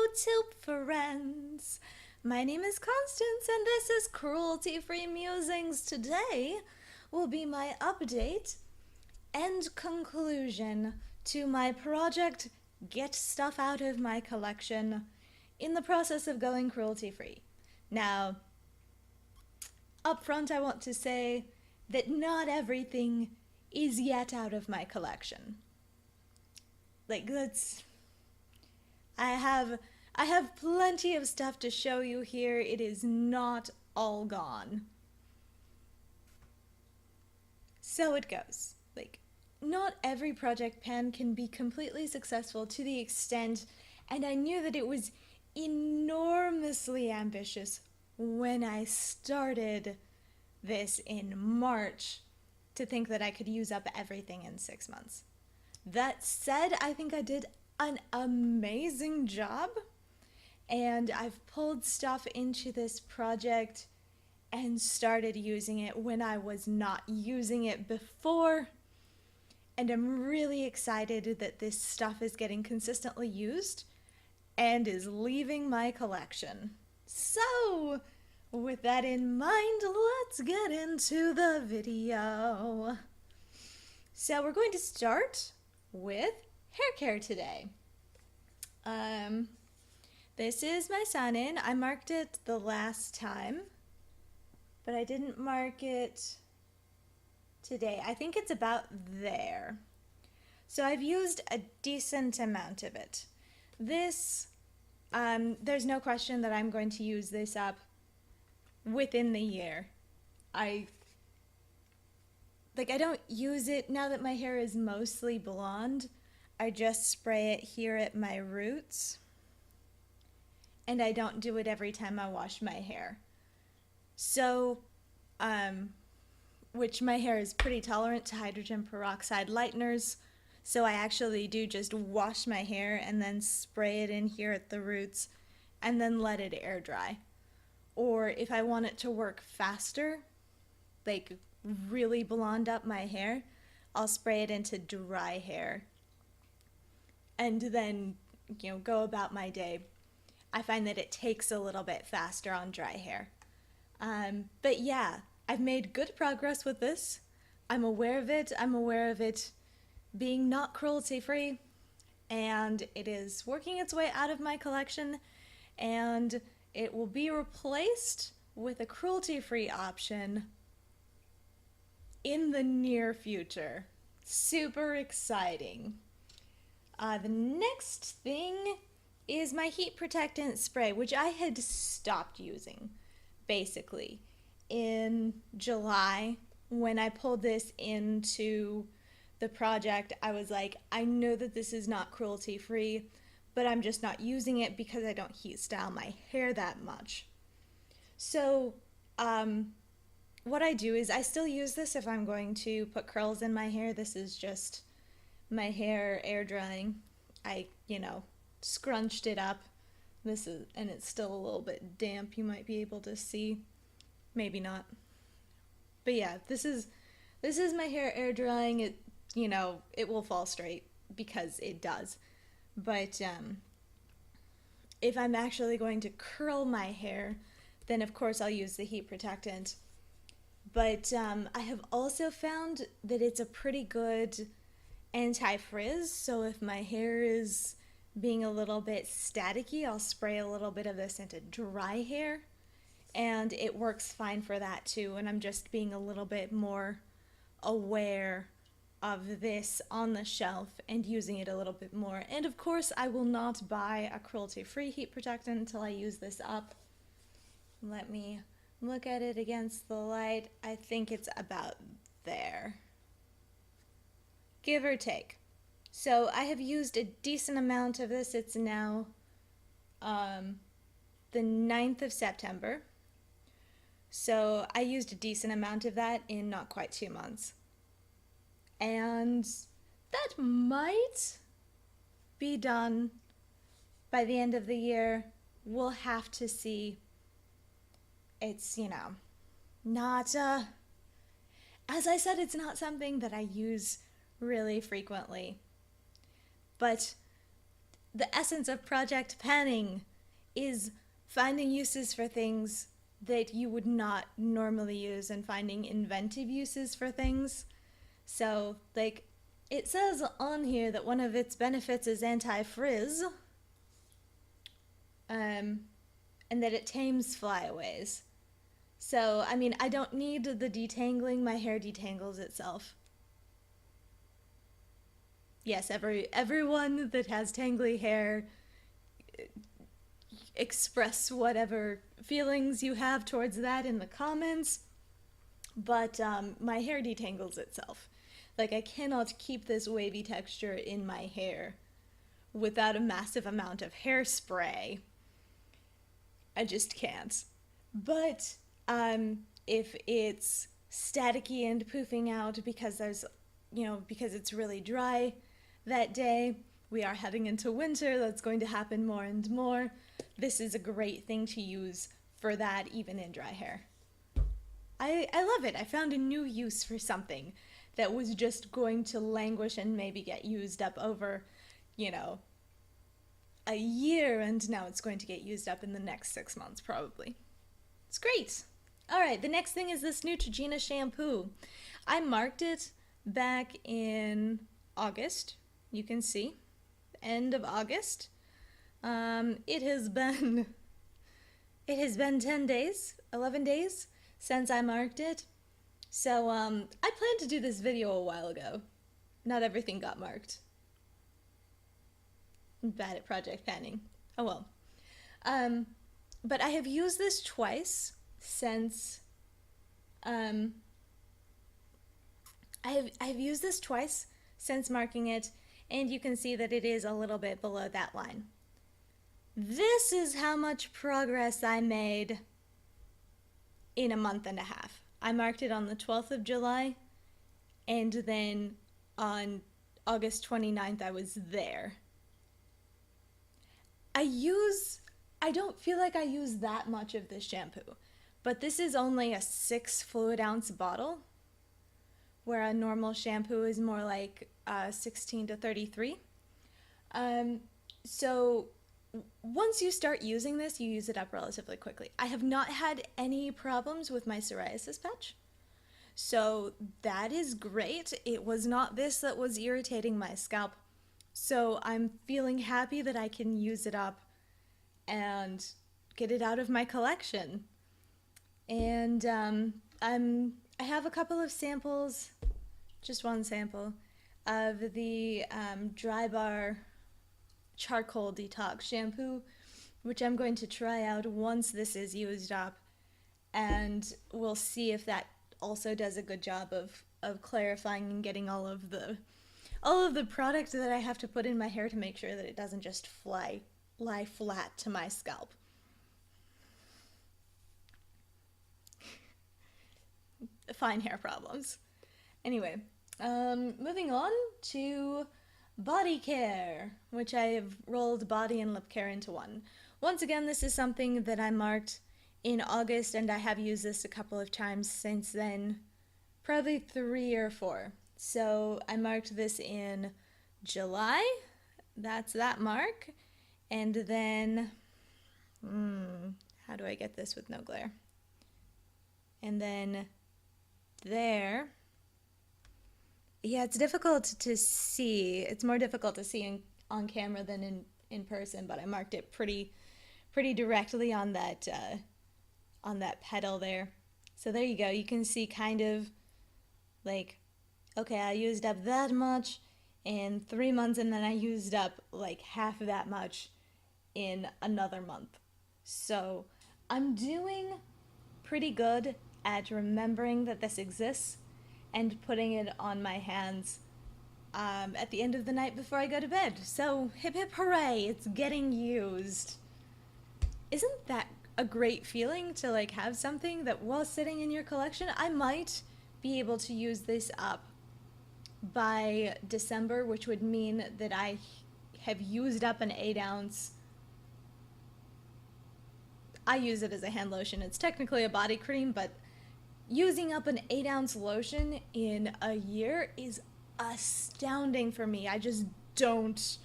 YouTube friends. My name is Constance and this is Cruelty-Free Musings. Today will be my update and conclusion to my project Get Stuff Out of My Collection in the process of going cruelty-free. Now, up front I want to say that not everything is yet out of my collection. I have plenty of stuff to show you here. It is not all gone. So it goes. Not every project pan can be completely successful to the extent, and I knew that it was enormously ambitious when I started this in March, to think that I could use up everything in 6 months. That said, I think I did an amazing job, and I've pulled stuff into this project and started using it when I was not using it before, and I'm really excited that this stuff is getting consistently used and is leaving my collection. So, with that in mind, let's get into the video. So we're going to start with hair care today. This is my sign-in. I marked it the last time, but I didn't mark it today. I think it's about there. So I've used a decent amount of it. This, there's no question that I'm going to use this up within the year. I don't use it now that my hair is mostly blonde. I just spray it here at my roots, and I don't do it every time I wash my hair. So, which my hair is pretty tolerant to hydrogen peroxide lighteners, so I actually do just wash my hair and then spray it in here at the roots and then let it air dry. Or if I want it to work faster, really blonde up my hair, I'll spray it into dry hair and then, go about my day. I find that it takes a little bit faster on dry hair. But yeah, I've made good progress with this. I'm aware of it. I'm aware of it being not cruelty-free, and it is working its way out of my collection, and it will be replaced with a cruelty-free option in the near future. Super exciting. The next thing is my heat protectant spray, which I had stopped using, basically, in July. When I pulled this into the project, I was like, I know that this is not cruelty-free, but I'm just not using it because I don't heat style my hair that much. So, what I do is I still use this if I'm going to put curls in my hair. This is just my hair air drying. I, scrunched it up. And it's still a little bit damp. You might be able to see. Maybe not. But yeah, this is my hair air drying. It, it will fall straight because it does. But if I'm actually going to curl my hair, then of course I'll use the heat protectant. But I have also found that it's a pretty good anti-frizz, so if my hair is being a little bit staticky, I'll spray a little bit of this into dry hair, and it works fine for that too. And I'm just being a little bit more aware of this on the shelf and using it a little bit more. And of course I will not buy a cruelty-free heat protectant until I use this up. Let me look at it against the light. I think it's about there, give or take. So I have used a decent amount of this. It's now the 9th of September. So I used a decent amount of that in not quite 2 months. And that might be done by the end of the year. We'll have to see. It's, not, as I said, it's not something that I use really frequently. But the essence of project panning is finding uses for things that you would not normally use and finding inventive uses for things. So, like, it says on here that one of its benefits is anti-frizz, and that it tames flyaways. So, I mean, I don't need the detangling, my hair detangles itself. Yes, everyone that has tangly hair, express whatever feelings you have towards that in the comments, but my hair detangles itself. Like, I cannot keep this wavy texture in my hair without a massive amount of hairspray. I just can't. But if it's staticky and poofing out because because it's really dry that day, we are heading into winter, that's going to happen more and more. This is a great thing to use for that, even in dry hair. I love it. I found a new use for something that was just going to languish and maybe get used up over, a year, and now it's going to get used up in the next 6 months, probably. It's great. All right, the next thing is this Neutrogena shampoo. I marked it back in August. You can see, end of August. It has been 10 days, 11 days since I marked it. So, I planned to do this video a while ago. Not everything got marked. I'm bad at project panning. Oh well. But I have used this twice since, I've used this twice since marking it, and you can see that it is a little bit below that line. This is how much progress I made in a month and a half. I marked it on the 12th of July, and then on August 29th I was there. I don't feel like I use that much of this shampoo, but this is only a 6 fluid ounce bottle, where a normal shampoo is more like 16 to 33. So once you start using this, you use it up relatively quickly. I have not had any problems with my psoriasis patch, so that is great. It was not this that was irritating my scalp, so I'm feeling happy that I can use it up and get it out of my collection. And I have a couple of samples, just one sample, of the Dry Bar Charcoal Detox Shampoo, which I'm going to try out once this is used up, and we'll see if that also does a good job of clarifying and getting all of the product that I have to put in my hair to make sure that it doesn't just lie flat to my scalp. Fine hair problems. Anyway, moving on to body care, which I have rolled body and lip care into one. Once again, this is something that I marked in August, and I have used this a couple of times since then, probably 3 or 4. So I marked this in July, that's that mark, and then, how do I get this with no glare? And then there. Yeah, it's difficult to see. It's more difficult to see on camera than in person, but I marked it pretty directly on that pedal there. So there you go. You can see kind of like, okay, I used up that much in 3 months, and then I used up like half of that much in another month. So I'm doing pretty good at remembering that this exists and putting it on my hands at the end of the night before I go to bed. So hip hip hooray, it's getting used. Isn't that a great feeling to like have something that was sitting in your collection? I might be able to use this up by December, which would mean that I have used up an 8 ounce. I use it as a hand lotion. It's technically a body cream, but using up an 8 ounce lotion in a year is astounding for me. I just don't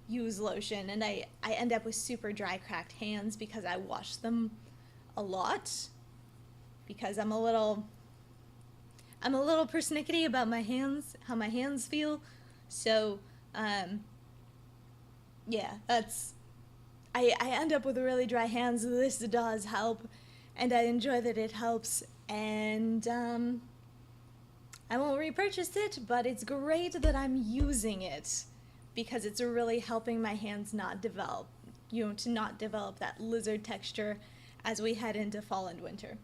use lotion, and I end up with super dry, cracked hands because I wash them a lot, because I'm a little persnickety about my hands, how my hands feel. So, yeah, I end up with really dry hands. This does help, and I enjoy that it helps. And I won't repurchase it, but it's great that I'm using it because it's really helping my hands not develop, to not develop that lizard texture as we head into fall and winter.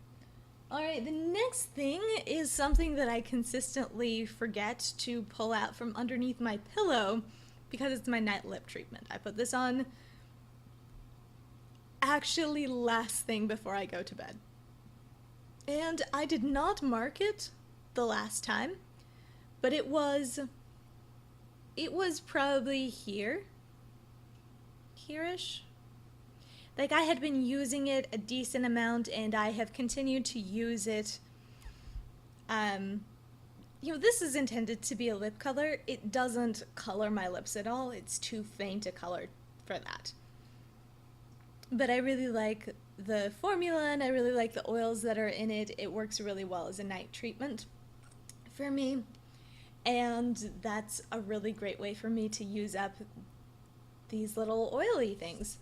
All right, the next thing is something that I consistently forget to pull out from underneath my pillow because it's my night lip treatment. I put this on actually last thing before I go to bed. And I did not mark it the last time, but it was probably here-ish. Like, I had been using it a decent amount, and I have continued to use it. This is intended to be a lip color. It doesn't color my lips at all. It's too faint a color for that. But I really like the formula, and I really like the oils that are in it. It works really well as a night treatment for me. And that's a really great way for me to use up these little oily things.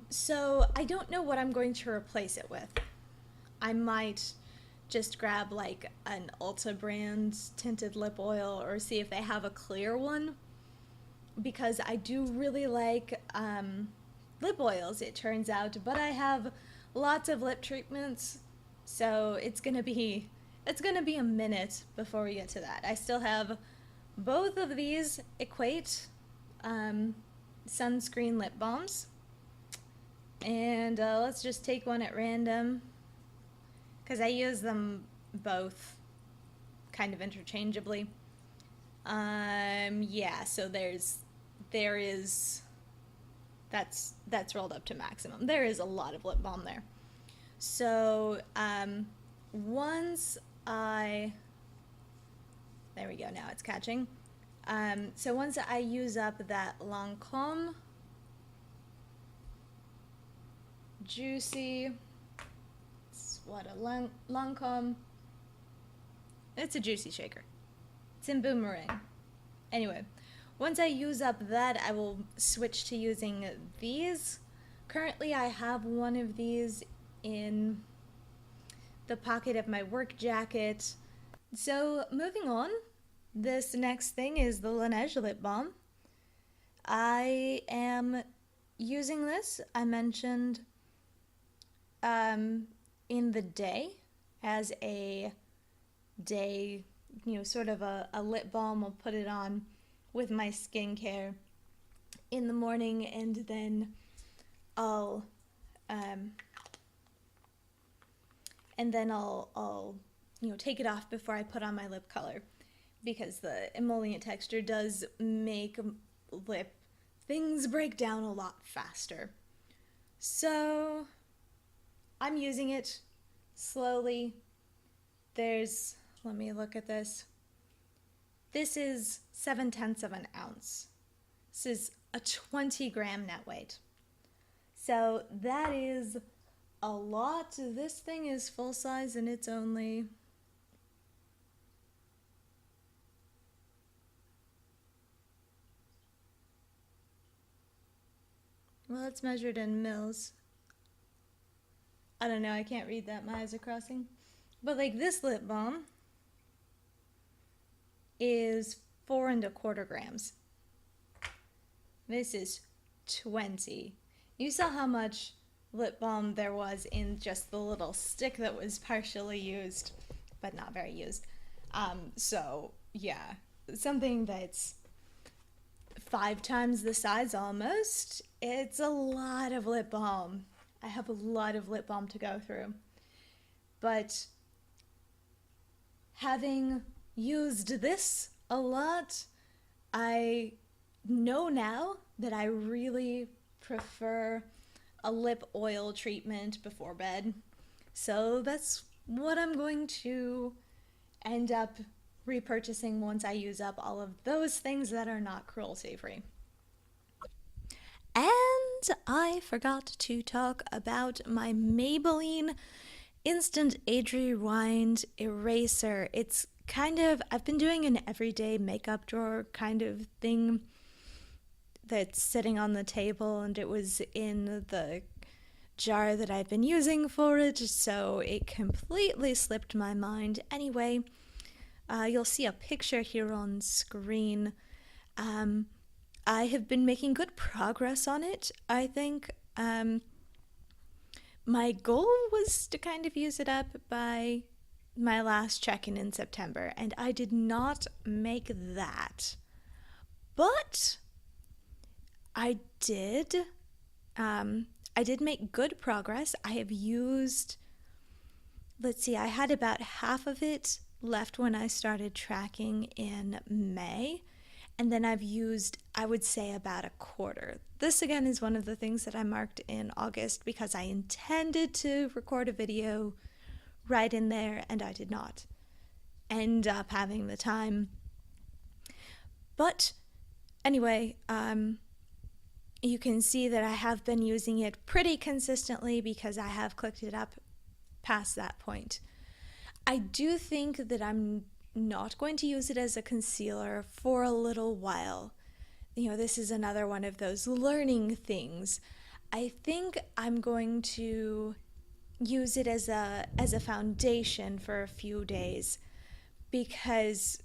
So I don't know what I'm going to replace it with. I might just grab like an Ulta brand tinted lip oil or see if they have a clear one, because I do really like lip oils, it turns out, but I have lots of lip treatments, so it's gonna be a minute before we get to that. I still have both of these Equate sunscreen lip balms. And let's just take one at random, because I use them both kind of interchangeably. Yeah, so that's rolled up to maximum. There is a lot of lip balm there. So there we go, now it's catching. So once I use up that Lancome Juicy, Lancome, it's a juicy shaker. It's in Boomerang. Anyway, once I use up that, I will switch to using these. Currently, I have one of these in the pocket of my work jacket. So, moving on, this next thing is the Laneige lip balm. I am using this, I mentioned, in the day as a day, sort of a lip balm. I'll put it on with my skincare in the morning, and then I'll take it off before I put on my lip color, because the emollient texture does make lip things break down a lot faster. So I'm using it slowly. Let me look at this. This is 0.7 of an ounce. This is a 20-gram net weight. So that is a lot. This thing is full size, and it's only... well, it's measured in mils. I don't know, I can't read that, my eyes are crossing. But like, this lip balm is 4¼ grams. This is 20. You saw how much lip balm there was in just the little stick that was partially used, but not very used. So yeah, something that's 5 times the size almost. It's a lot of lip balm. I have a lot of lip balm to go through. But having used this a lot, I know now that I really prefer a lip oil treatment before bed. So that's what I'm going to end up repurchasing once I use up all of those things that are not cruelty-free. And I forgot to talk about my Maybelline Instant Age Rewind Eraser. It's kind of, I've been doing an everyday makeup drawer kind of thing that's sitting on the table, and it was in the jar that I've been using for it, so it completely slipped my mind. Anyway, you'll see a picture here on screen. I have been making good progress on it, I think. My goal was to kind of use it up by my last check-in in September, and I did not make that. But I did make good progress. I have used, let's see, I had about half of it left when I started tracking in May. And then I've used, I would say, about a quarter. This, again, is one of the things that I marked in August because I intended to record a video right in there, and I did not end up having the time. But anyway, you can see that I have been using it pretty consistently because I have clicked it up past that point. I do think that I'm not going to use it as a concealer for a little while. You know, this is another one of those learning things. I think I'm going to use it as a foundation for a few days because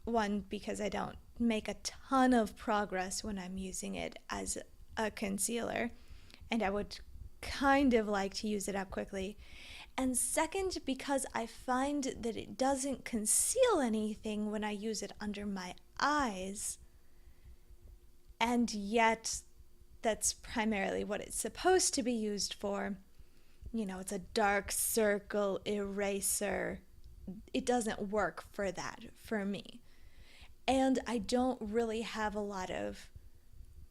I don't make a ton of progress when I'm using it as a concealer, and I would kind of like to use it up quickly. And second, because I find that it doesn't conceal anything when I use it under my eyes, and yet that's primarily what it's supposed to be used for. You know, it's a dark circle eraser. It doesn't work for that for me. And I don't really have a lot of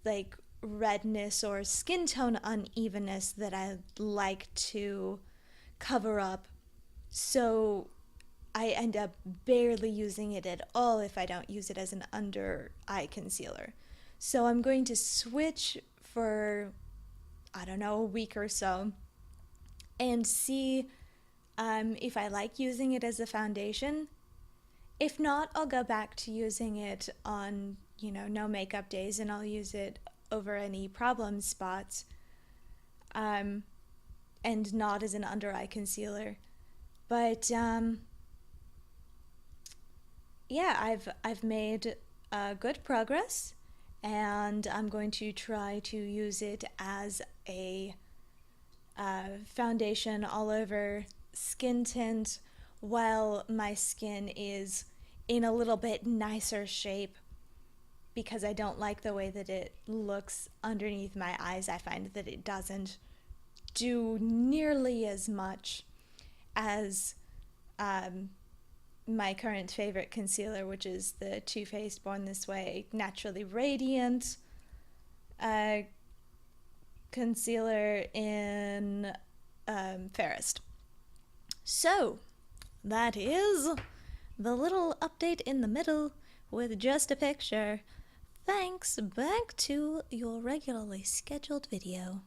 like redness or skin tone unevenness that I like to cover up, so I end up barely using it at all if I don't use it as an under eye concealer. So I'm going to switch for, I don't know, a week or so and see if I like using it as a foundation. If not, I'll go back to using it on, you know, no makeup days, and I'll use it over any problem spots. And not as an under eye concealer. But yeah, I've made good progress, and I'm going to try to use it as a foundation all over skin tint while my skin is in a little bit nicer shape, because I don't like the way that it looks underneath my eyes. I find that it doesn't do nearly as much as my current favorite concealer, which is the Too Faced Born This Way Naturally Radiant concealer in Fairest. So that is the little update in the middle with just a picture. Thanks, back to your regularly scheduled video.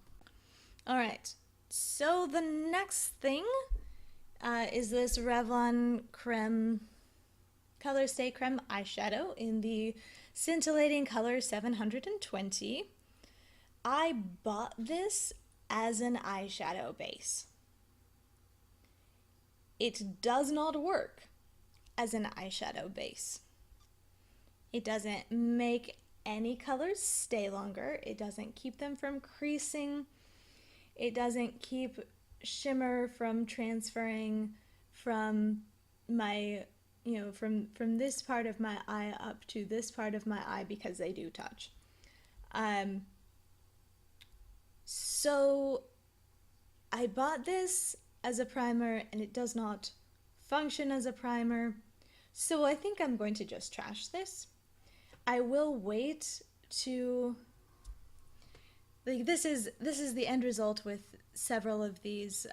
Alright, so the next thing is this Revlon Creme Color Stay Creme eyeshadow in the scintillating color 720. I bought this as an eyeshadow base. It does not work as an eyeshadow base. It doesn't make any colors stay longer. It doesn't keep them from creasing. It doesn't keep shimmer from transferring from my, you know, from this part of my eye up to this part of my eye, because they do touch. So I bought this as a primer, and it does not function as a primer. So I think I'm going to just trash this. I will wait to, like, this is the end result with several of these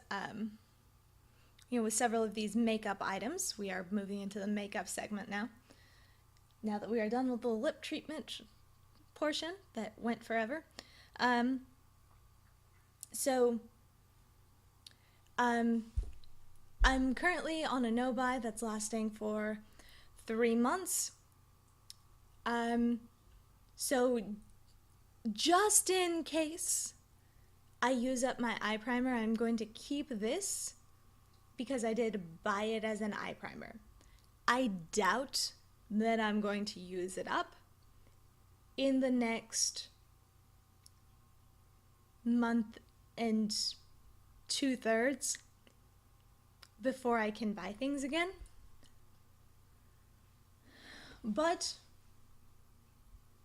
with several of these makeup items. We are moving into the makeup segment now that we are done with the lip treatment portion that went forever. Um, so, um, I'm currently on a no-buy that's lasting for 3 months. So just in case I use up my eye primer, I'm going to keep this because I did buy it as an eye primer. I doubt that I'm going to use it up in the next month and 2/3 before I can buy things again. But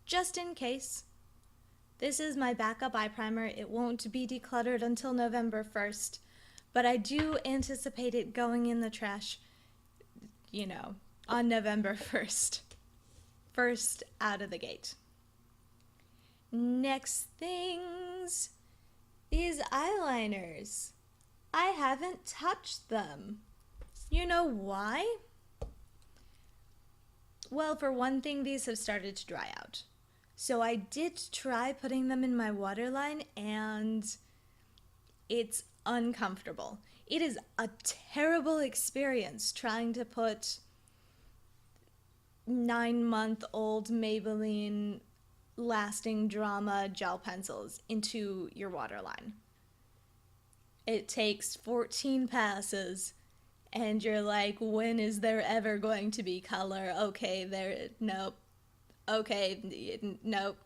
just in case, this is my backup eye primer. It won't be decluttered until November 1st, but I do anticipate it going in the trash, on November 1st. First out of the gate. Next things is eyeliners. I haven't touched them. You know why? Well, for one thing, these have started to dry out. So I did try putting them in my waterline, and it's uncomfortable. It is a terrible experience trying to put 9-month-old Maybelline Lasting Drama gel pencils into your waterline. It takes 14 passes, and you're like, when is there ever going to be color? Okay, nope. Okay, nope.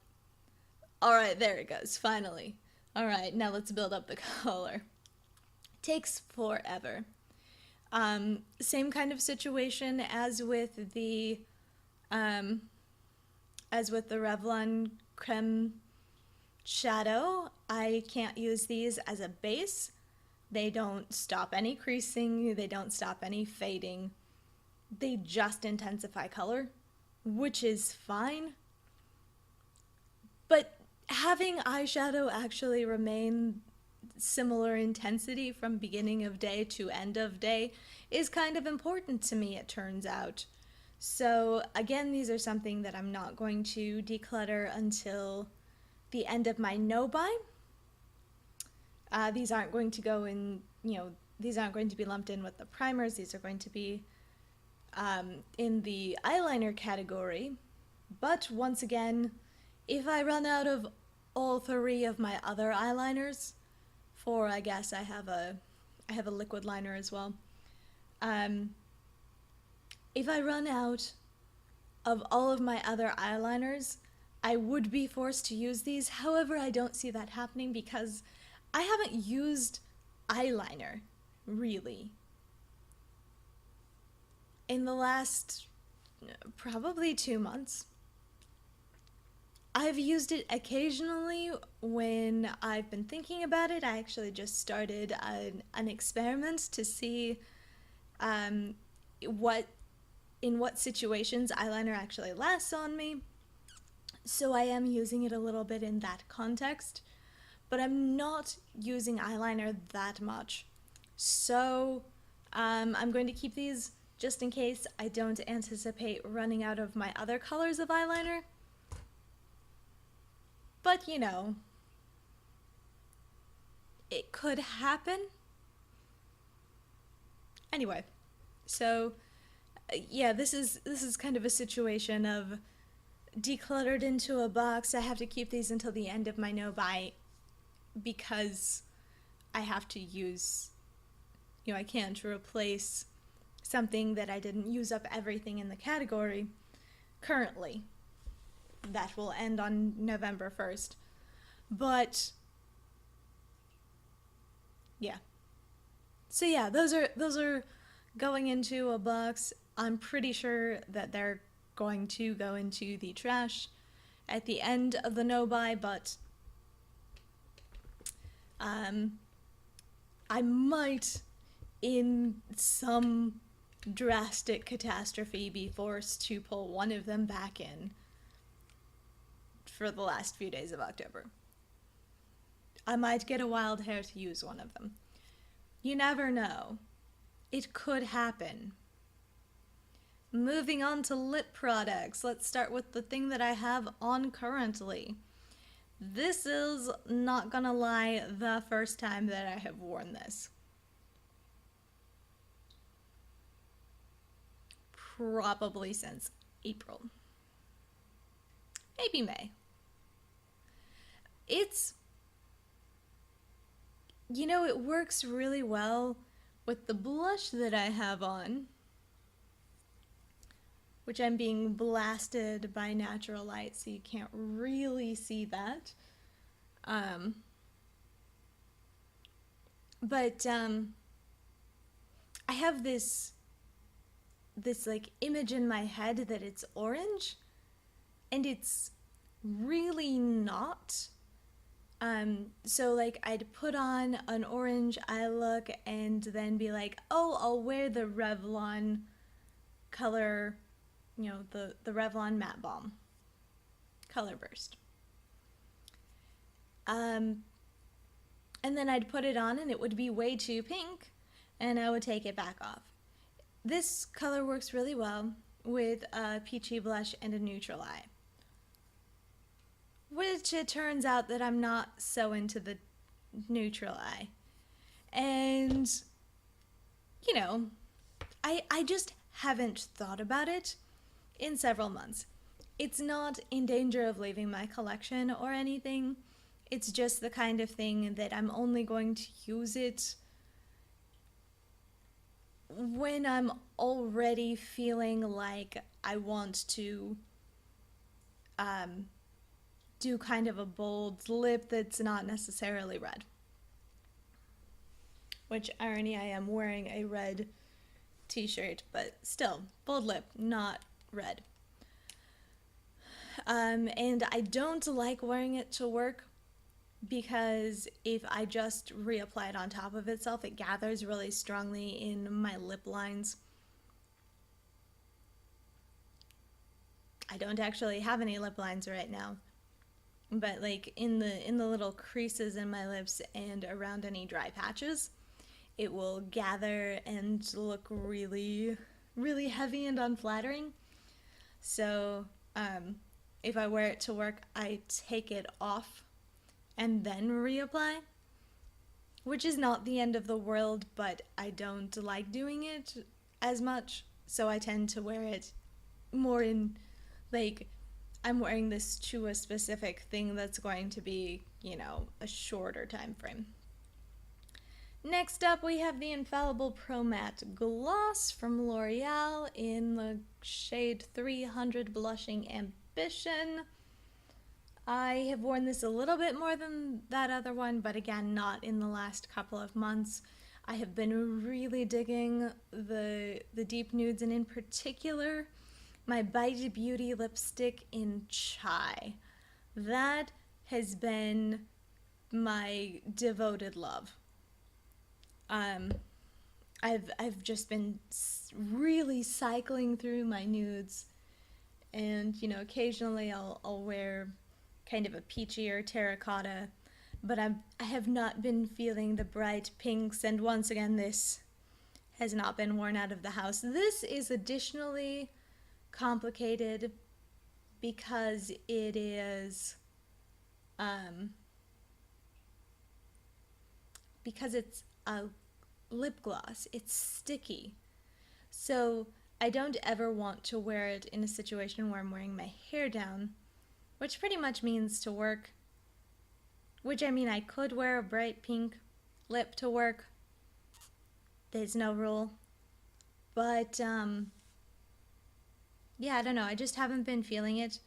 Alright, there it goes, finally. Alright, now let's build up the color. Takes forever. Same kind of situation as with the Revlon Creme Shadow. I can't use these as a base. They don't stop any creasing, they don't stop any fading. They just intensify color, which is fine. But having eyeshadow actually remain similar intensity from beginning of day to end of day is kind of important to me, it turns out. So again, these are something that I'm not going to declutter until the end of my no-buy. These aren't going to go in, these aren't going to be lumped in with the primers. These are going to be in the eyeliner category. But once again, if I run out of all 3 of my other eyeliners, I guess I have a liquid liner as well. If I run out of all of my other eyeliners, I would be forced to use these. However, I don't see that happening because I haven't used eyeliner, really, in the last probably 2 months. I've used it occasionally when I've been thinking about it. I actually just started an experiment to see in what situations eyeliner actually lasts on me. So I am using it a little bit in that context, but I'm not using eyeliner that much. So I'm going to keep these just in case. I don't anticipate running out of my other colors of eyeliner. But, it could happen. Anyway, so yeah, this is kind of a situation of decluttered into a box. I have to keep these until the end of my no-buy because I have to use, I can't replace something that I didn't use up everything in the category currently. That will end on November 1st. But yeah. So yeah, those are going into a box. I'm pretty sure that they're going to go into the trash at the end of the no-buy, but I might, in some drastic catastrophe, be forced to pull one of them back in for the last few days of October. I might get a wild hair to use one of them. You never know. It could happen. Moving on to lip products. Let's start with the thing that I have on currently. This is, not gonna lie, the first time that I have worn this. Probably since April. Maybe May. It's, you know, it works really well with the blush that I have on, which I'm being blasted by natural light, so you can't really see that. But I have this like image in my head that it's orange, and it's really not. So like I'd put on an orange eye look and then be like, oh, I'll wear the Revlon color, you know, the Revlon matte balm, Colorburst. And then I'd put it on and it would be way too pink, and I would take it back off. This color works really well with a peachy blush and a neutral eye. Which it turns out that I'm not so into the neutral eye. And, you know, I just haven't thought about it in several months. It's not in danger of leaving my collection or anything. It's just the kind of thing that I'm only going to use it when I'm already feeling like I want to do kind of a bold lip that's not necessarily red. Which, irony, I am wearing a red t-shirt, but still, bold lip, not red. And I don't like wearing it to work because if I just reapply it on top of itself, it gathers really strongly in my lip lines. I don't actually have any lip lines right now, but like in the little creases in my lips and around any dry patches, it will gather and look really, really heavy and unflattering. So if I wear it to work, I take it off and then reapply, which is not the end of the world, but I don't like doing it as much, so I tend to wear it more in, like, I'm wearing this to a specific thing that's going to be, you know, a shorter time frame. Next up, we have the Infallible Pro Matte Gloss from L'Oreal in the shade 300 Blushing Ambition. I have worn this a little bit more than that other one, but again, not in the last couple of months. I have been really digging the deep nudes, and in particular, my Bite Beauty lipstick in Chai. That has been my devoted love. I've just been really cycling through my nudes, and you know, occasionally I'll wear kind of a peachy or terracotta, but I have not been feeling the bright pinks, and once again, this has not been worn out of the house. This is additionally complicated because it is because it's a lip gloss. It's sticky, so I don't ever want to wear it in a situation where I'm wearing my hair down, which pretty much means to work, which I mean, I could wear a bright pink lip to work. There's no rule, but yeah, I don't know, I just haven't been feeling it.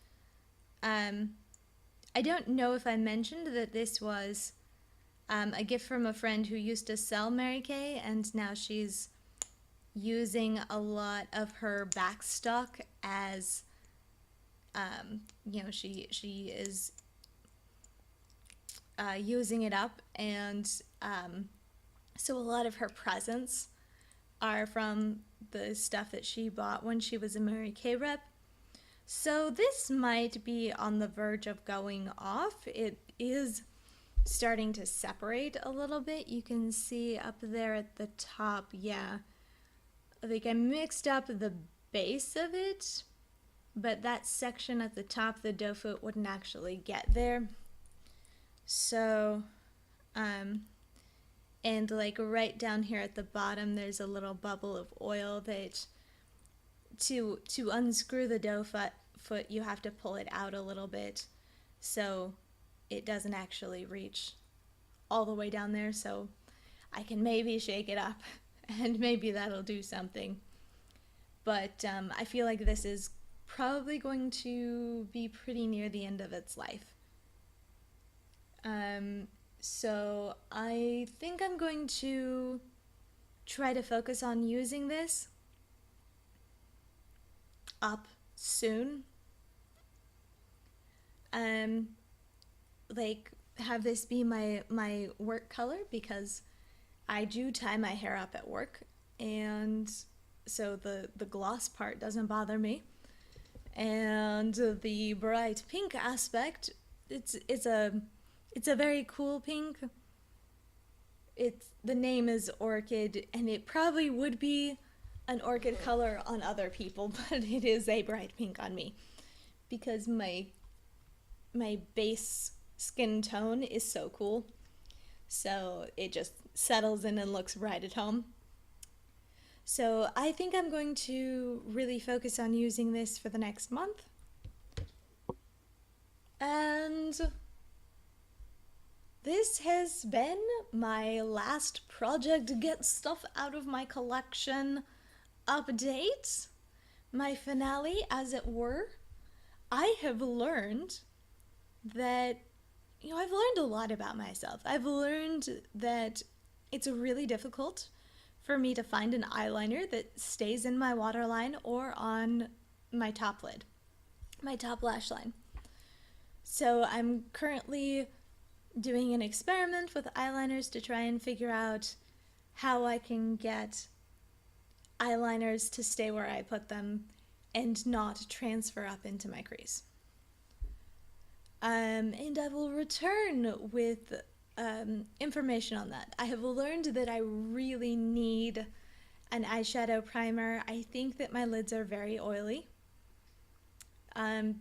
I don't know if I mentioned that this was a gift from a friend who used to sell Mary Kay, and now she's using a lot of her back stock as, you know, she is using it up, and so a lot of her presents are from the stuff that she bought when she was a Mary Kay rep. So this might be on the verge of going off. It is starting to separate a little bit. You can see up there at the top, yeah, like I mixed up the base of it, but that section at the top, the doe foot, wouldn't actually get there. So, um, and like right down here at the bottom, there's a little bubble of oil that to unscrew the dough foot, you have to pull it out a little bit so it doesn't actually reach all the way down there. So I can maybe shake it up and maybe that'll do something. But I feel like this is probably going to be pretty near the end of its life. So I think I'm going to try to focus on using this up soon. Like have this be my work color, because I do tie my hair up at work, and so the gloss part doesn't bother me. And the bright pink aspect, it's a very cool pink. The name is orchid, and it probably would be an orchid color on other people, but it is a bright pink on me because my base skin tone is so cool. So it just settles in and looks right at home. So I think I'm going to really focus on using this for the next month. And this has been my last project get stuff out of my collection update. My finale, as it were. I have learned that, I've learned a lot about myself. I've learned that it's really difficult for me to find an eyeliner that stays in my waterline or on my top lid, my top lash line. So I'm currently doing an experiment with eyeliners to try and figure out how I can get eyeliners to stay where I put them and not transfer up into my crease. And I will return with information on that. I have learned that I really need an eyeshadow primer. I think that my lids are very oily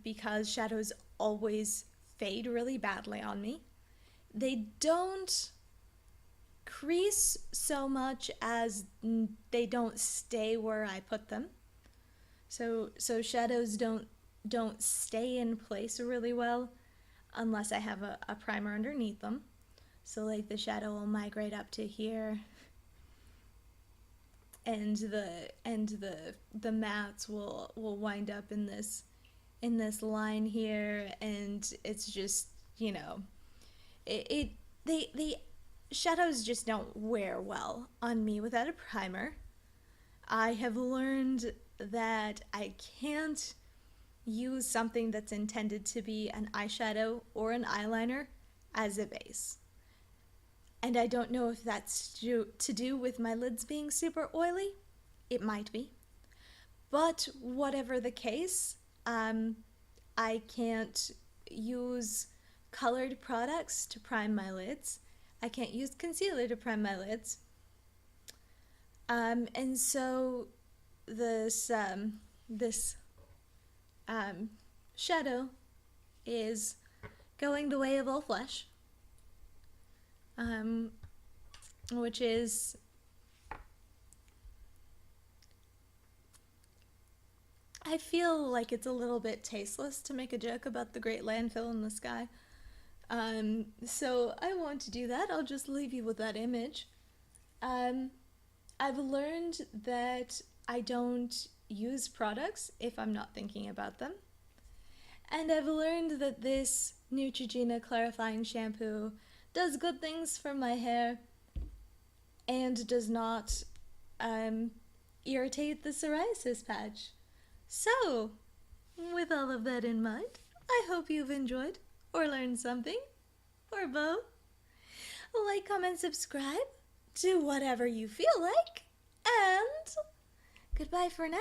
because shadows always fade really badly on me. They don't crease so much as they don't stay where I put them. So shadows don't stay in place really well unless I have a primer underneath them. So like the shadow will migrate up to here, and the mattes will wind up in this line here, and it's just, the shadows just don't wear well on me without a primer. I have learned that I can't use something that's intended to be an eyeshadow or an eyeliner as a base. And I don't know if that's to do with my lids being super oily. It might be. But whatever the case, I can't use colored products to prime my lids. I can't use concealer to prime my lids. And so this shadow is going the way of all flesh, which is I feel like it's a little bit tasteless to make a joke about the great landfill in the sky. So I won't do that. I'll just leave you with that image. I've learned that I don't use products if I'm not thinking about them. And I've learned that this Neutrogena clarifying shampoo does good things for my hair and does not irritate the psoriasis patch. So, with all of that in mind, I hope you've enjoyed or learned something, or both. Like, comment, subscribe, do whatever you feel like, and goodbye for now.